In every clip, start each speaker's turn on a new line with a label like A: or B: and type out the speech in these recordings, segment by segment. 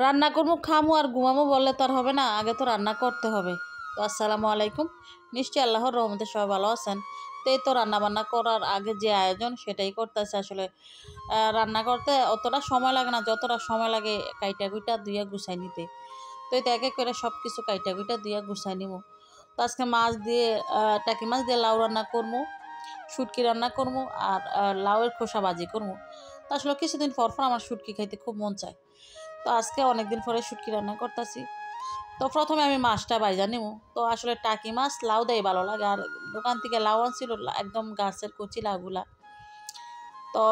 A: রান্না করবো, খামো আর ঘুমামো বললে তো আর হবে না, আগে তো রান্না করতে হবে। তো আসসালামু আলাইকুম, নিশ্চয়ই আল্লাহর রহমতে সবাই ভালো আছেন। তো এই তো রান্না বান্না করার আগে যে আয়োজন সেটাই করতেছে। আসলে রান্না করতে অতটা সময় লাগে না যতটা সময় লাগে কাইটা কুইটা ধুইয়া গুছাই নিতে। তো এই তো এক এক করে সব কিছু কাইটা কুইটা ধুইয়া গুছাই নিব। তো আজকে মাছ দিয়ে টাকি মাছ দিয়ে লাউ রান্না করবো, শুটকি রান্না করবো আর লাউয়ের খোসা ভাজি করবো। তো আসলে কিছুদিন পর পর আমার শুটকি খাইতে খুব মন চায়। তো আজকে অনেকদিন পরে শুটকি রান্না করতেছি। তো প্রথমে আমি মাছটা ভাইজা নিব। তো আসলে টাকি মাছ লাউ দেয় ভালো লাগে, আর দোকান থেকে লাউ আনছিল একদম গাছের কচি লাউগুলা। তো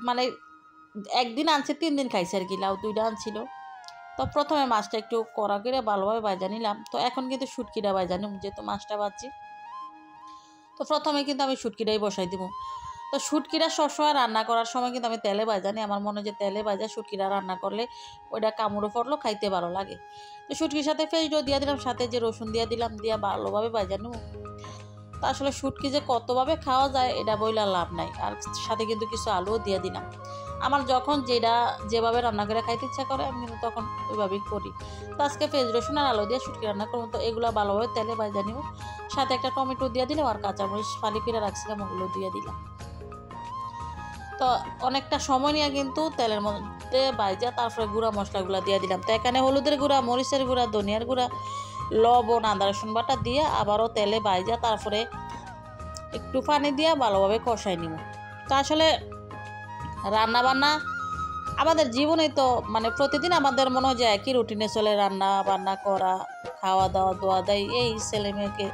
A: মানে একদিন আনছে 3 দিন খাইছে আর কি, লাউ 2টা আনছিল। তো প্রথমে মাছটা একটু কড়া করে ভালোভাবে ভাজা নিলাম। তো এখন কিন্তু শুটকিটা ভাজা নিব, যেহেতু মাছটা ভাজছি। তো প্রথমে কিন্তু আমি শুটকিটাই বসাই দিব। তো শুটকিটা সবসময় রান্না করার সময় কিন্তু আমি তেলে ভাজা নিই। আমার মনে হয় যে তেলে ভাজা শুটকিটা রান্না করলে ওইটা কামড়ে পড়লো খাইতে ভালো লাগে। তো শুটকির সাথে পেঁয়াজও দিয়ে দিলাম, সাথে যে রসুন দিয়ে দিলাম, দিয়ে ভালোভাবে ভাজা নেব। তো আসলে শুটকি যে কতভাবে খাওয়া যায় এটা বইলা লাভ নাই। আর সাথে কিন্তু কিছু আলুও দিয়ে দিলাম। আমার যখন যেভাবে রান্না করে খাইতে ইচ্ছা করে আমি কিন্তু তখন ওইভাবেই করি। তো আজকে পেঁয়াজ রসুন আর আলু দিয়ে শুটকি রান্না করবো। তো এগুলো ভালোভাবে তেলে ভাজা নিব, সাথে একটা টমেটো দিয়ে দিলাম আর কাঁচামরিচ ফালি করে রাখছিলাম ওগুলো দিয়ে দিলাম। তো অনেকটা সময় নিয়ে কিন্তু তেলের মধ্যে ভাজা তারপরে গুঁড়া মশলাগুলো দিয়ে দিলাম। তো এখানে হলুদের গুঁড়া, মরিচের গুঁড়া, ধনিয়ার গুঁড়া, লবণ, আদা রসুন বাটা দিয়ে আবারও তেলে ভাজা তারপরে একটু পানি দিয়ে ভালোভাবে কষাই নিব। তো আসলে রান্না বান্না আমাদের জীবনে তো মানে প্রতিদিন আমাদের মনে হয় যে একই রুটিনে চলে, রান্না বান্না করা, খাওয়া দাওয়া, দোয়া দেয়, এই ছেলে মেয়েকে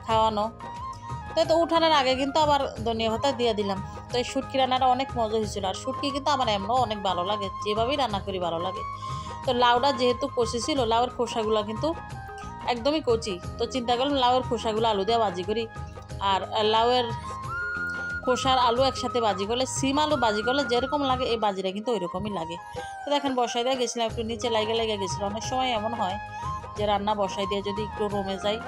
A: খাওয়ানো। তো উঠানোর আগে কিন্তু আবার ধনিয়া পাতা দিয়ে দিলাম। তো এই শুটকি রান্নাটা অনেক মজা হয়েছিল। আর শুটকি কিন্তু আমার এমনও অনেক ভালো লাগে, যেভাবেই রান্না করি ভালো লাগে। তো লাউটা যেহেতু কচি ছিল, লাউয়ের খোসাগুলো কিন্তু একদমই কচি। তো চিন্তা করলাম লাউয়ের খোসাগুলো আলু দিয়ে ভাজি করি। আর লাউয়ের খোসার আলু একসাথে ভাজি করলে, সিম আলু ভাজি করলে যেরকম লাগে এই ভাজিটা কিন্তু ওই রকমই লাগে। তো দেখেন বসাই দিয়ে গেছিলাম, একটু নিচে লেগে গেছিলো। অনেক সময় এমন হয় যে রান্না বসাই দিয়ে যদি একটু রমে যায়,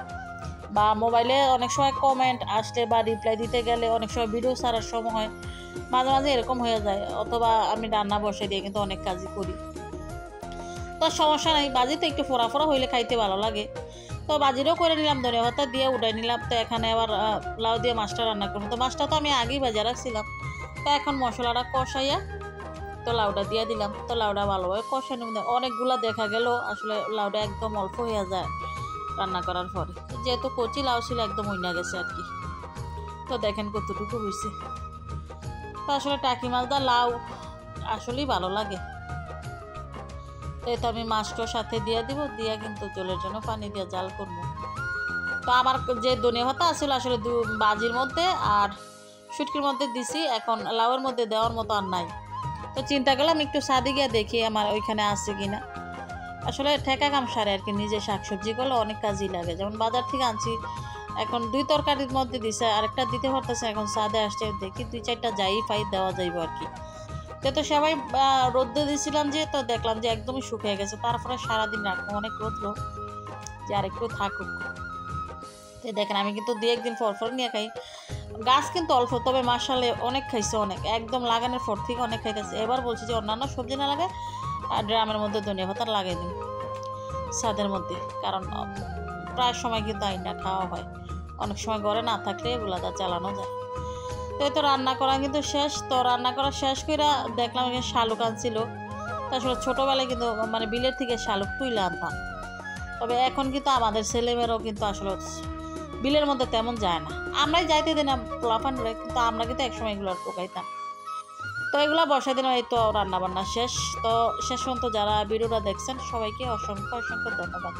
A: বা মোবাইলে অনেক সময় কমেন্ট আসলে বা রিপ্লাই দিতে গেলে অনেক সময় ভিডিও ছাড়ার সময় হয়, মাঝে মাঝে এরকম হয়ে যায়। অথবা আমি রান্না বসাই দিয়ে কিন্তু অনেক কাজই করি। তো সমস্যা নাই, বাজিতে একটু ফোড়া ফোড়া হইলে খাইতে ভালো লাগে। তো বাজিরও করে নিলাম, ধনিয়া পাতা দিয়ে উঠাই নিলাম। তো এখানে আবার লাউ দিয়ে মাছটা রান্না করবো। তো মাছটা তো আমি আগেই ভাজা রাখছিলাম। তো এখন মশলাটা কষাইয়া তো লাউটা দিয়ে দিলাম। তো লাউটা ভালোভাবে কষাই নেব। অনেকগুলা দেখা গেল আসলে লাউটা একদম অল্প হয়ে যায় রান্না করার পরে, যেহেতু কচি লাউ ছিল একদম উইনা গেছে আর কি। তো দেখেন কতটুকু হয়েছে। তো আসলে টাকি মাছ দা লাউ আসলেই ভালো লাগে। তো এই তো আমি মাছটার সাথে দিয়ে দিব, দিয়ে কিন্তু জলের জন্য পানি দিয়ে জাল করবো। তো আমার যে ধনিয়া পাতা আসলে আসলে বাজির মধ্যে আর শুটকির মধ্যে দিছি, এখন লাউয়ের মধ্যে দেওয়ার মতো আর নাই। তো চিন্তা করলাম একটু ছাদে গিয়ে দেখি আমার ওইখানে আছে কিনা। আসলে ঠেকা কাম সারে আর কি, নিজে শাকসবজি করলে অনেক কাজই লাগে। যেমন বাজার থেকে আনছি, এখন 2 তরকারির মধ্যে দিছে, আরেকটা দিতে পারতেছে। এখন ছাদে আসছে দেখি 2-4টা যাই পাই দেওয়া যাইব আর কি। তো সবাই রোদ্দে দিয়েছিলাম যে, তো দেখলাম যে একদমই শুকিয়ে গেছে। তারপরে সারাদিন রাখবো, অনেক রোদ্র যে আরেকটু থাকুক। তো দেখেন আমি কিন্তু 2-1 দিন পর নিয়ে খাই। গাছ কিন্তু অল্প, তবে মাশাআল্লাহ অনেক খাইছে, অনেক একদম লাগানোর পর থেকে অনেক খাইতেছে। এবার বলছি যে অন্যান্য সবজি না লাগে আর ড্রামের মধ্যে ধনিয়া পাতা লাগাই দিন ছাদের মধ্যে, কারণ প্রায় সময় কিন্তু আইনা খাওয়া হয়। অনেক সময় ঘরে না থাকলে এগুলা তা চালানো যায়। তো এই তো রান্না করা কিন্তু শেষ। তো রান্না করা শেষ করে দেখলাম এখানে শালুক আনছিল। তো আসলে ছোটোবেলায় কিন্তু মানে বিলের থেকে শালুক তুইলে আনতাম। তবে এখন কিন্তু আমাদের ছেলেমেয়েরাও কিন্তু আসলে বিলের মধ্যে তেমন যায় না। আমরাই যাইতে দিই না পোলাপানরে, কিন্তু আমরা কিন্তু একসময় এগুলো টোকাইতাম। তো এগুলো বসাই দিলাম। এই তো রান্না বান্না শেষ। তো শেষ পর্যন্ত যারা ভিডিওটা দেখছেন সবাইকে অসংখ্য অসংখ্য ধন্যবাদ।